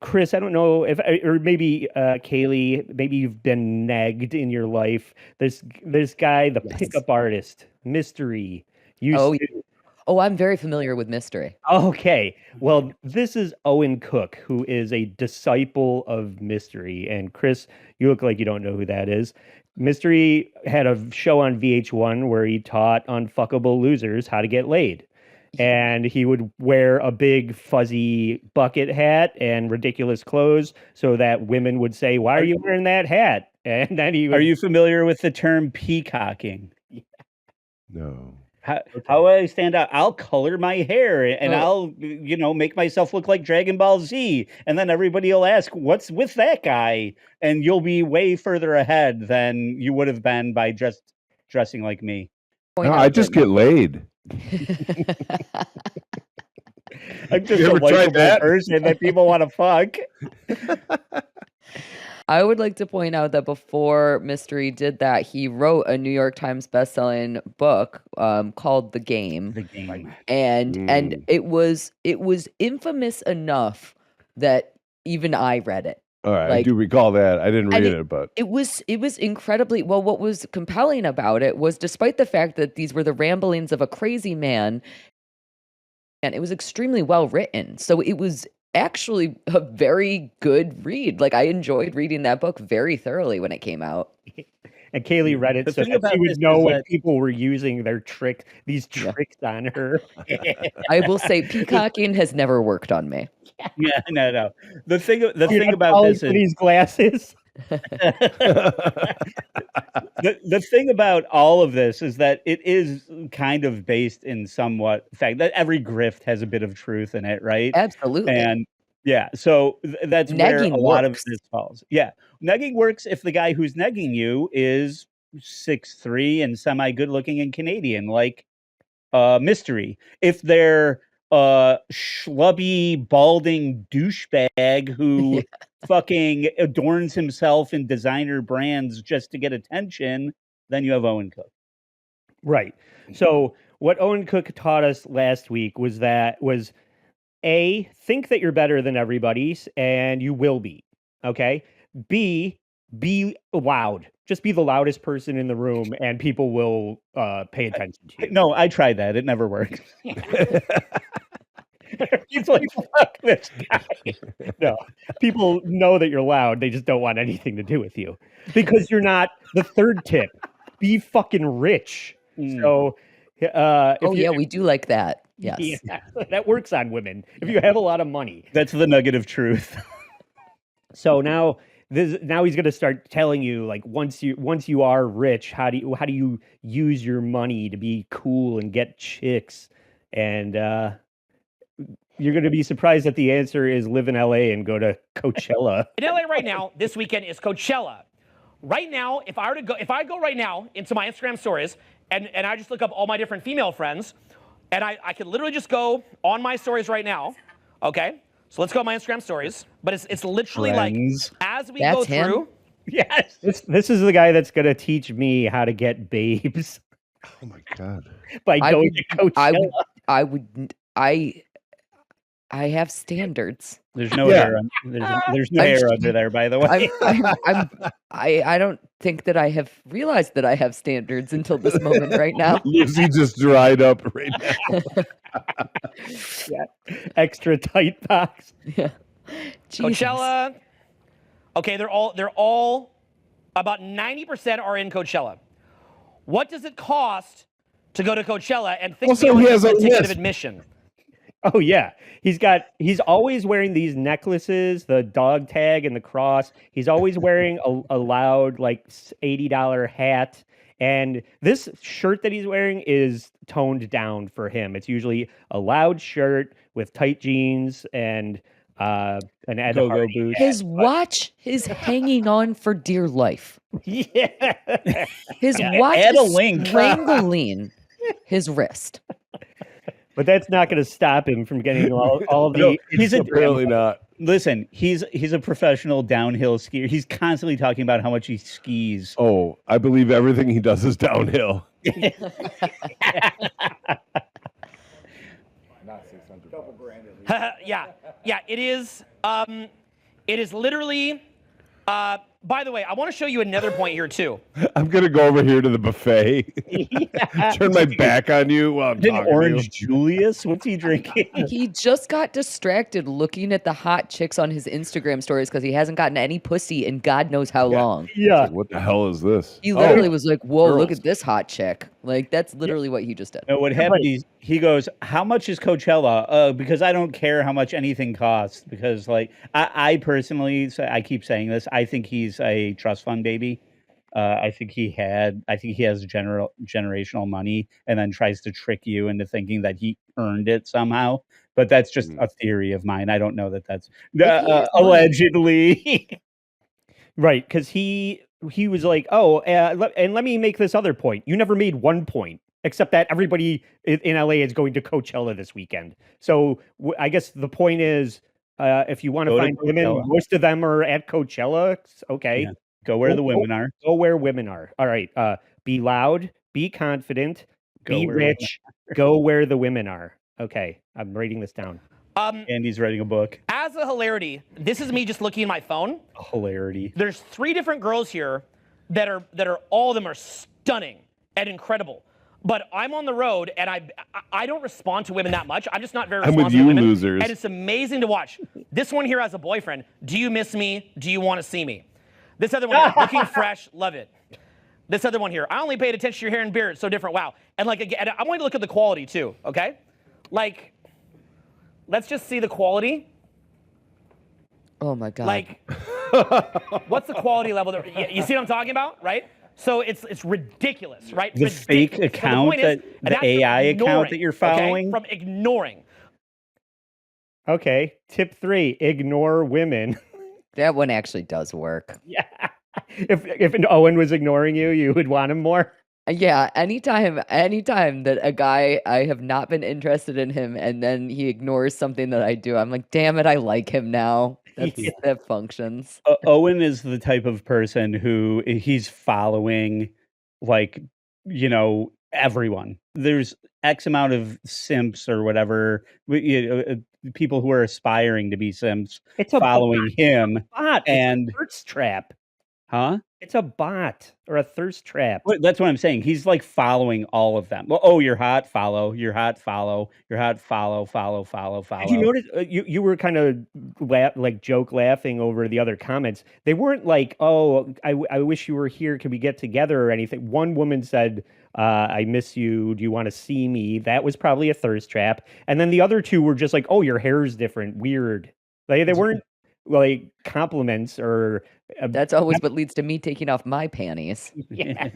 Chris, I don't know if, or maybe Kaylee, maybe you've been nagged in your life. This guy, the pickup artist, Mystery. Oh, I'm very familiar with Mystery. Okay. Well, this is Owen Cook, who is a disciple of Mystery. And Chris, you look like you don't know who that is. Mystery had a show on VH1 where he taught unfuckable losers how to get laid. And he would wear a big fuzzy bucket hat and ridiculous clothes so that women would say, "Why are you wearing that hat?" And then he would... Are you familiar with the term peacocking? No. How I stand out? I'll color my hair and I'll, make myself look like Dragon Ball Z. And then everybody will ask, what's with that guy? And you'll be way further ahead than you would have been by just dressing like me. No, I just get laid. I'm just a likable person that people want to fuck. I would like to point out that before Mystery did that, he wrote a New York Times bestselling book called The Game. The Game. And it was infamous enough that even I read it. All right, I do recall that. I didn't read it, but it was incredibly well. What was compelling about it was, despite the fact that these were the ramblings of a crazy man, and it was extremely well written. So it was actually a very good read. Like, I enjoyed reading that book very thoroughly when it came out. And Kaylee read it so that she would know what people were using these tricks on her. I will say peacocking has never worked on me. Yeah, no. The thing about this is these glasses. The thing about all of this is that it is kind of based in somewhat fact that every grift has a bit of truth in it, right? Absolutely. And yeah, so that's where a lot of this falls. Yeah, negging works if the guy who's negging you is 6'3" and semi good looking and Canadian, like Mystery. If they're schlubby, balding douchebag who fucking adorns himself in designer brands just to get attention, then you have Owen Cook. Right. So what Owen Cook taught us last week was A, think that you're better than everybody, and you will be. Okay. B, be loud. Just be the loudest person in the room, and people will pay attention to you. No, I tried that. It never worked. He's like, fuck this guy. No, people know that you're loud. They just don't want anything to do with you because you're not. The third tip: be fucking rich. So yeah, we do like that. Yes. Yeah, that works on women. If you have a lot of money. That's the nugget of truth. So now he's going to start telling you, like, once you are rich, how do you use your money to be cool and get chicks? And you're going to be surprised that the answer is live in LA and go to Coachella. In LA right now, this weekend is Coachella. Right now, if I go right now into my Instagram stories and I just look up all my different female friends, and I could literally just go on my stories right now, okay? So let's go on my Instagram stories, but it's literally Friends. like as we That's go him? through. Yes, this is the guy that's going to teach me how to get babes Oh my god. by going to Coachella. I have standards. There's no Yeah. hair. There's no hair under there, by the way. I don't think that I have realized that I have standards until this moment right now. Lucy just dried up right now. Yeah. Extra tight box. Yeah. Jesus. Coachella. Okay, they're all about 90% are in Coachella. What does it cost to go to Coachella? And think Also, he has a ticket of list. admission. Oh yeah, he's always wearing these necklaces, the dog tag and the cross. He's always wearing a loud like $80 hat, and this shirt that he's wearing is toned down for him. It's usually a loud shirt with tight jeans and an Ed Go-go Hardy boots. hat. His watch is hanging on for dear life. Yeah, His Yeah, watch add a is link. strangling his wrist. but that's not going to stop him from getting all the. No, he's a Apparently not. Listen. He's a professional downhill skier. He's constantly talking about how much he skis. Oh, I believe everything he does is downhill. Yeah, it is. It is literally. By the way, I want to show you another point here too. I'm gonna go over here to the buffet. Turn my back on you while I'm An talking orange to you. Julius. What's he drinking? He just got distracted looking at the hot chicks on his Instagram stories because he hasn't gotten any pussy in God knows how long. Yeah. Like, what the hell is this? He literally Oh, was like, whoa, look girls. at this hot chick. Like, that's literally what he just did. No, what happened is he goes, how much is Coachella? Because I don't care how much anything costs. Because like I personally, I keep saying this, I think he's a trust fund baby. I think he has generational money and then tries to trick you into thinking that he earned it somehow. But that's just a theory of mine. I don't know that that's allegedly. Right, because he was like, oh, and let me make this other point. You never made one point, except that everybody in LA is going to Coachella this weekend. So I guess the point is, if you want to Go to find women, Coachella. most of them are at Coachella. Okay, Yeah. Go where the women are. Go where women are. All right. Be loud. Be confident. Go be where women rich. Go where the women are. Okay, I'm writing this down. Andy's writing a book. As a hilarity, this is me just looking at my phone. Hilarity. There's 3 different girls here that are all of them are stunning and incredible. But I'm on the road and I don't respond to women that much. I'm just not very I'm responsive with to you, women. losers. And it's amazing to watch. This one here has a boyfriend. Do you miss me? Do you want to see me? This other one here, looking fresh, love it. This other one here, I only paid attention to your hair and beard. It's so different. Wow. And like again, I want you to look at the quality too. Okay, like let's just see the quality. Oh my God. Like, what's the quality level? You see what I'm talking about, right? So it's ridiculous, right? The fake Ridiculous. But account point is, the and that's from AI account ignoring, that you're okay? following? From ignoring. Okay. Tip 3: ignore women. That one actually does work. Yeah. If Owen was ignoring you, you would want him more. Yeah, anytime that a guy, I have not been interested in him and then he ignores something that I do, I'm like, damn it, I like him now. That functions. Owen is the type of person who he's following, like, everyone. There's X amount of simps or whatever, people who are aspiring to be simps It's a following him. bot. And it's a thirst trap. Huh? It's a bot or a thirst trap. That's what I'm saying. He's like following all of them. Well, oh, you're hot, follow. You're hot, follow. You're hot, follow, follow, follow, follow. Did you notice you were kind of like joke laughing over the other comments? They weren't like, "Oh, I wish you were here. Can we get together?" or anything. One woman said, "I miss you. Do you want to see me?" That was probably a thirst trap. And then the other two were just like, "Oh, your hair's different. Weird." They weren't like compliments or. That's always what leads to me taking off my panties. Yeah.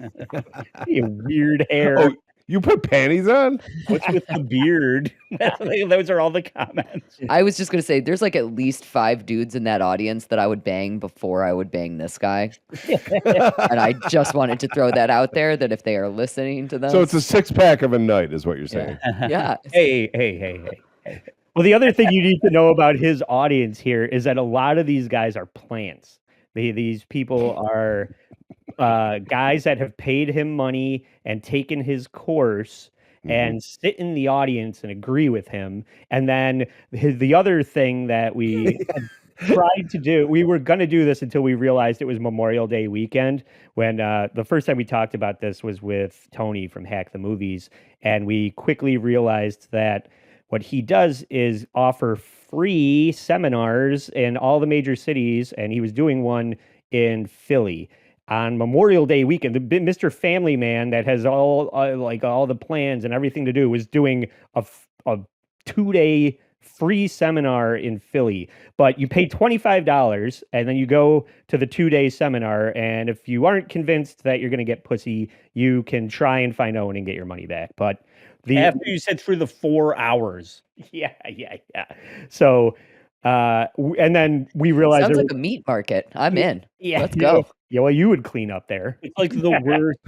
You weird hair. Oh, you put panties on? What's with the beard? Those are all the comments. I was just gonna say, there's like at least 5 dudes in that audience that I would bang before I would bang this guy. And I just wanted to throw that out there, that if they are listening to them. So it's a 6-pack of a night, is what you're saying. Yeah. Hey. Well, the other thing you need to know about his audience here is that a lot of these guys are plants. These people are guys that have paid him money and taken his course and sit in the audience and agree with him. And then the other thing that we tried to do, we were going to do this until we realized it was Memorial Day weekend, when the first time we talked about this was with Tony from Hack the Movies. And we quickly realized that what he does is offer free seminars in all the major cities, and he was doing one in Philly on Memorial Day weekend. The Mr. Family Man that has all all the plans and everything to do was doing a 2-day free seminar in Philly. But you pay $25 and then you go to the 2-day seminar, and if you aren't convinced that you're going to get pussy, you can try and find Owen and get your money back. But after you sit through the 4 hours. Yeah. So, and then we realized Sounds like a meat market. I'm in. Yeah, Let's go. Yeah, well, you would clean up there. It's like the worst.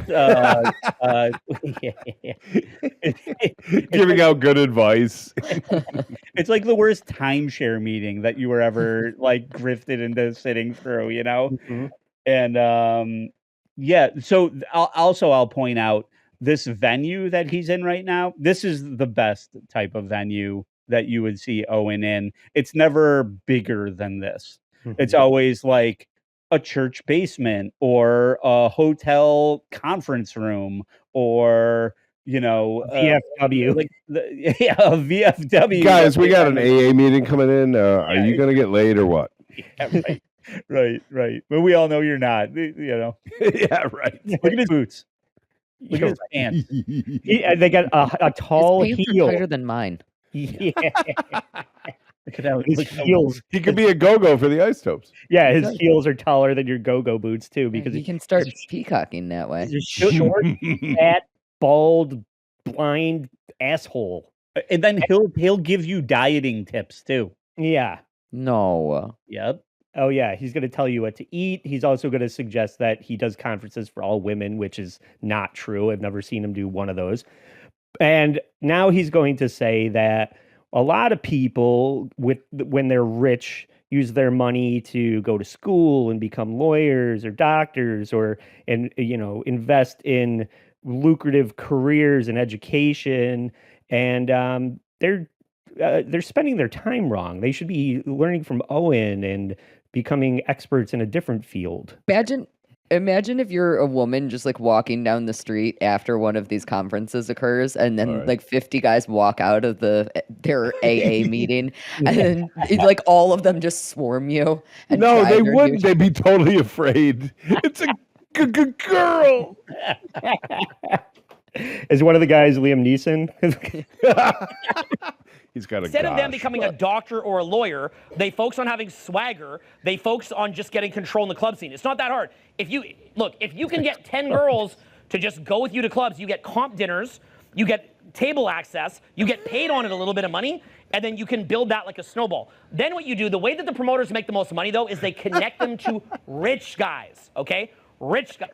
Giving out good advice. It's like the worst timeshare meeting that you were ever like grifted into sitting through, you know? Mm-hmm. And yeah, so I'll point out this venue that he's in right now. This is the best type of venue that you would see Owen in. It's never bigger than this. Mm-hmm. It's always like a church basement or a hotel conference room or, you know, VFW. A VFW. Guys, we got an AA meeting coming in. Are you going to get laid or what? Yeah, right. But we all know you're not, you know. Yeah, right. Look at his boots. Look at his pants. They got a tall His pants heel. are tighter than mine. Yeah. Look at how His heels. He could be a go-go for the ice topes. Yeah, his heels are taller than your go-go boots too, because You can start peacocking that way. he's a short, fat, bald, blind asshole. And then he'll give you dieting tips too. Yeah. No. Yep. Oh yeah, he's going to tell you what to eat. He's also going to suggest that he does conferences for all women, which is not true. I've never seen him do one of those. And now he's going to say that a lot of people, when they're rich, use their money to go to school and become lawyers or doctors, or invest in lucrative careers and education, and they're spending their time wrong. They should be learning from Owen and becoming experts in a different field. Imagine if you're a woman just like walking down the street after one of these conferences occurs, and then like 50 guys walk out of their AA meeting, and then like all of them just swarm you. And No, they drive your wouldn't. huge- They'd be totally afraid. It's a good girl. Is one of the guys Liam Neeson? He's got a Instead of them gosh. becoming a doctor or a lawyer, they focus on having swagger. They focus on just getting control in the club scene. It's not that hard. If you can get 10 girls to just go with you to clubs, you get comp dinners, you get table access, you get paid on it a little bit of money, and then you can build that like a snowball. Then what you do, the way that the promoters make the most money though, is they connect them to rich guys, okay? Rich guys.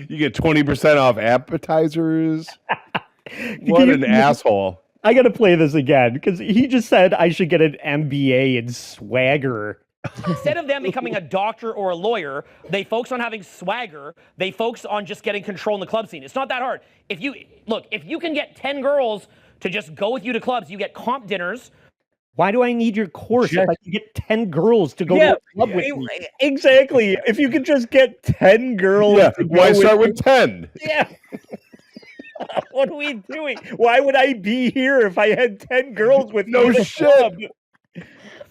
You get 20% off appetizers. What an asshole. I got to play this again because he just said I should get an MBA in swagger. Instead of them becoming a doctor or a lawyer, they focus on having swagger. They focus on just getting control in the club scene. It's not that hard. If you can get 10 girls to just go with you to clubs, you get comp dinners. Why do I need your course if I can get 10 girls to go to a club with me? Exactly. If you could just get 10 girls to go why start you. with 10? Yeah. What are we doing? Why would I be here if I had 10 girls with me? No shit.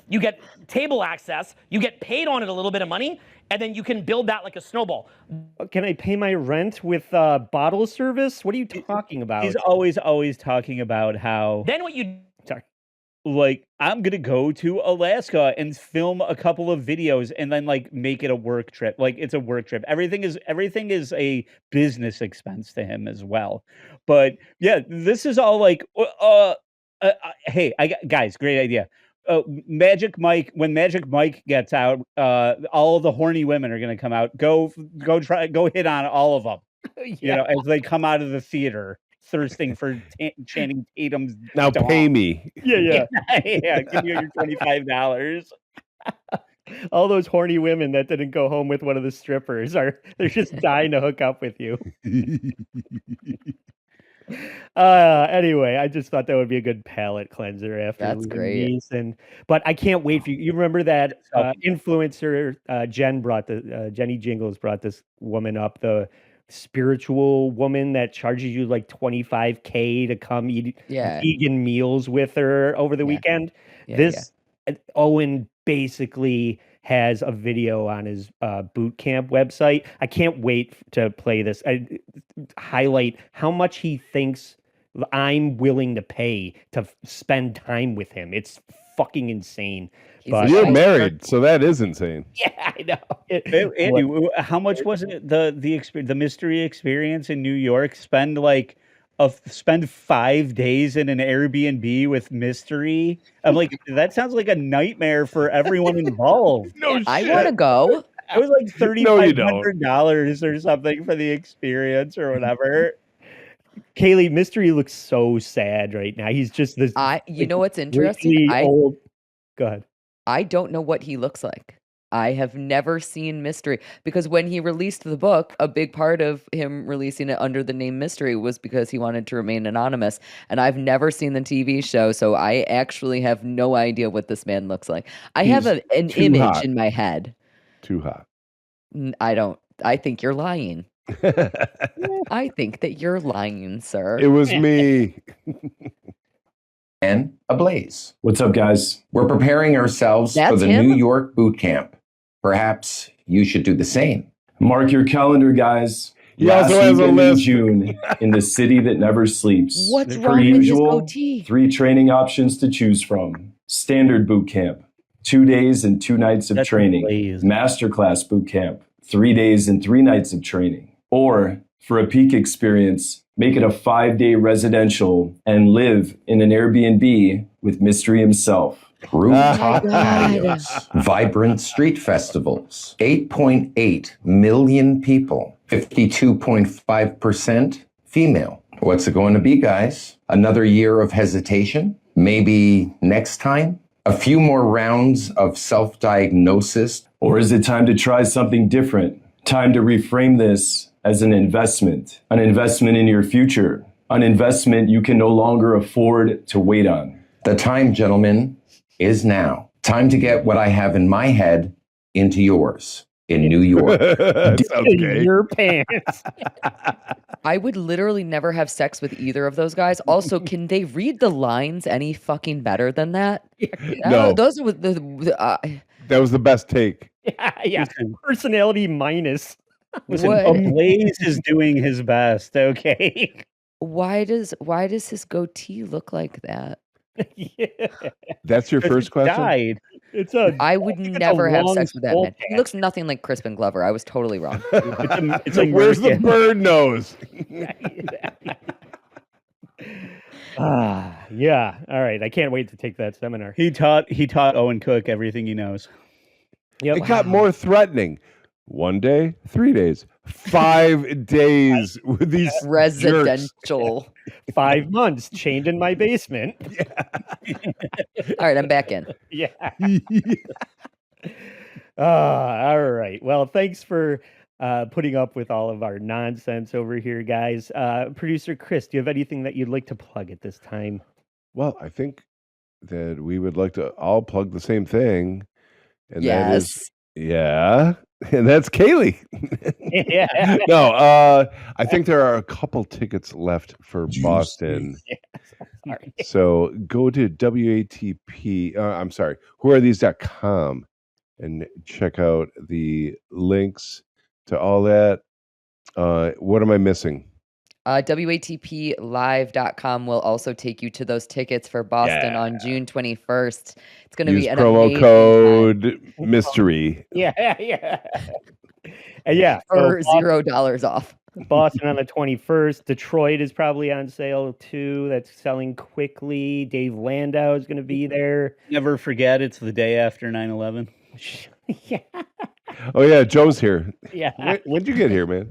You get table access, you get paid on it a little bit of money, and then you can build that like a snowball. Can I pay my rent with bottle service? What are you talking about? He's always talking about how Then what you Sorry. like I'm gonna go to Alaska and film a couple of videos and then like make it a work trip. Like it's a work trip. Everything is a business expense to him as well. But yeah, this is all like hey, guys, great idea. Magic Mike, when Magic Mike gets out, all the horny women are gonna come out. Go hit on all of them. You know, as they come out of the theater thirsting for Channing Tatum's Now dong. pay me. Yeah. Yeah, give me your $25. All those horny women that didn't go home with one of the strippers they're just dying to hook up with you. Anyway, I just thought that would be a good palate cleanser after That's great. Neeson. But I can't wait for you. You remember that influencer Jenny Jingles brought this woman up, the spiritual woman that charges you like $25K to come eat vegan meals with her over the weekend. Owen basically has a video on his boot camp website. I can't wait to play this. Highlight how much he thinks I'm willing to pay to spend time with him. It's fucking insane. But you're married, so that is insane. Yeah, I know. Andy, how much was it the mystery experience in New York? Spend 5 days in an Airbnb with mystery. I'm like, that sounds like a nightmare for everyone involved. No shit. I want to go. It was like $3,500 or something for the experience or whatever. Kaylee, Mystery looks so sad right now. He's just this. You know what's interesting? Old. Go ahead. I don't know what he looks like. I have never seen Mystery because when he released the book, a big part of him releasing it under the name Mystery was because he wanted to remain anonymous. And I've never seen the TV show, so I actually have no idea what this man looks like. I have an image in my head. Too hot. I think you're lying. I think that you're lying, sir. It was me. And ablaze. What's up, guys? We're preparing ourselves for the New York boot camp. Perhaps you should do the same. Mark your calendar, guys. He also has a list. June in the city that never sleeps. What's Per wrong usual, with his goatee? 3 training options to choose from. Standard boot camp, 2 days and 2 nights of training. Masterclass boot camp, 3 days and 3 nights of training. Or, for a peak experience, make it a 5-day residential and live in an Airbnb with Mystery himself. Rooftop patios, vibrant street festivals, 8.8 million people, 52.5% female. What's it going to be, guys? Another year of hesitation? Maybe next time? A few more rounds of self-diagnosis? Or is it time to try something different? Time to reframe this as an investment in your future, an investment you can no longer afford to wait on. The time, gentlemen, is now. Time to get what I have in my head into yours in New York. In your pants. I would literally never have sex with either of those guys. Also, can they read the lines any fucking better than that? No. Those were That was the best take. Yeah. Personality minus. Listen, Ablaze is doing his best, okay? Why does his goatee look like that? That's your first question? Died. I would never have sex with that man. He looks nothing like Crispin Glover. I was totally wrong. It's a Where's the bird nose? Yeah. All right. I can't wait to take that seminar. He taught Owen Cook everything he knows. Yep. It got more threatening. 1 day, 3 days, 5 days with these residential. 5 months chained in my basement. All right, I'm back in. Yeah. All right. Well, thanks for putting up with all of our nonsense over here, guys. Producer Chris, do you have anything that you'd like to plug at this time? Well, I think that we would like to all plug the same thing, and that is Yes. and that's Kaylee. Yeah. No, I think there are a couple tickets left for Boston. Sorry. So go to whoarethese.com and check out the links to all that. What am I missing? WATPlive.com will also take you to those tickets for Boston on June 21st. It's going to Use be an promo amazing code time. mystery. Yeah. And yeah. For $0 off. Boston on the 21st. Detroit is probably on sale too. That's selling quickly. Dave Landau is going to be there. Never forget, it's the day after 9/11. Yeah. Oh yeah, Joe's here. Yeah. When'd you get here, man?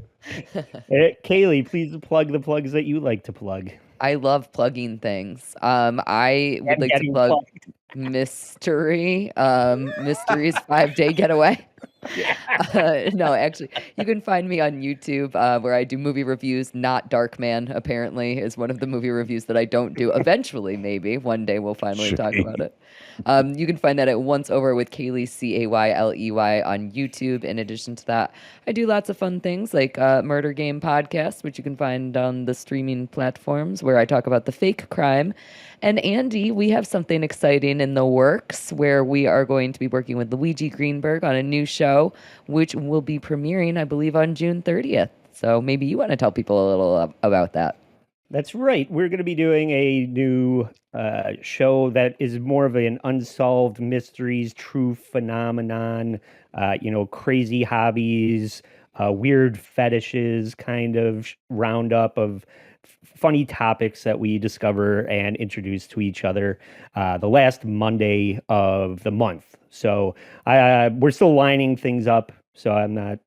Kaylee, please plug the plugs that you like to plug. I love plugging things. I would like to plug Mystery's 5-day getaway. No, actually, you can find me on YouTube where I do movie reviews. Not Darkman, apparently, is one of the movie reviews that I don't do. Eventually, maybe one day we'll finally talk about it. You can find that at Once Over with Kaylee, Cayley, on YouTube. In addition to that, I do lots of fun things like Murder Game Podcast, which you can find on the streaming platforms where I talk about the fake crime. And Andy, we have something exciting in the works where we are going to be working with Luigi Greenberg on a new show, which will be premiering, I believe, on June 30th. So maybe you want to tell people a little about that. That's right. We're going to be doing a new show that is more of an unsolved mysteries, true phenomenon, crazy hobbies, weird fetishes kind of roundup of funny topics that we discover and introduce to each other the last Monday of the month. So we're still lining things up. So I'm not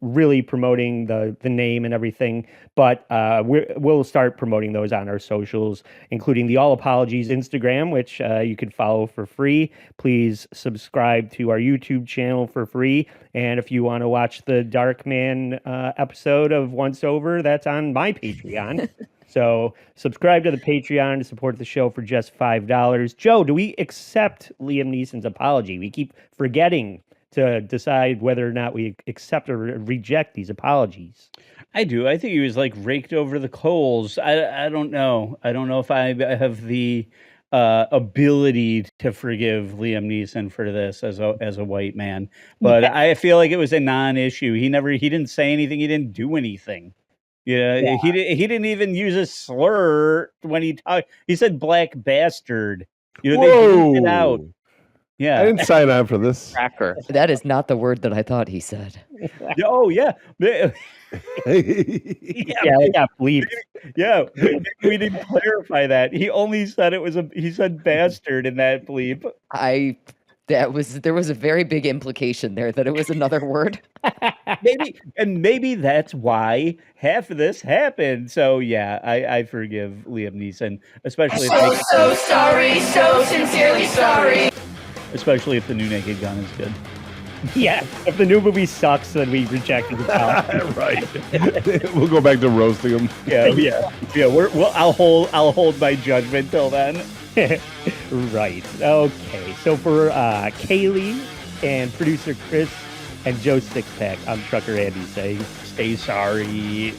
really promoting the name and everything, but we'll start promoting those on our socials, including the All Apologies Instagram, which you can follow for free. Please subscribe to our YouTube channel for free. And if you want to watch the Darkman episode of Once Over, that's on my Patreon. So subscribe to the Patreon to support the show for just $5. Joe, do we accept Liam Neeson's apology? We keep forgetting to decide whether or not we accept or reject these apologies. I do. I think he was raked over the coals. I don't know. I don't know if I have the ability to forgive Liam Neeson for this as a white man, but I feel like it was a non-issue. He didn't say anything. He didn't do anything. Yeah. He didn't even use a slur when he talked. He said "black bastard." They bleeped it out. Yeah, I didn't sign on for this. Cracker. That is not the word that I thought he said. Oh yeah. Yeah, it got bleeped. Yeah, we didn't clarify that. He only said he said bastard in that bleep. There was a very big implication there that it was another word. Maybe that's why half of this happened. So yeah, I forgive Liam Neeson, especially so sorry, so sincerely sorry. Especially if the new Naked Gun is good. Yeah, if the new movie sucks, then we reject it. Right. We'll go back to roasting them. Yeah. I'll hold my judgment till then. Right. Okay. So for Kaylee and producer Chris and Joe Sixpack, I'm Trucker Andy saying, stay sorry.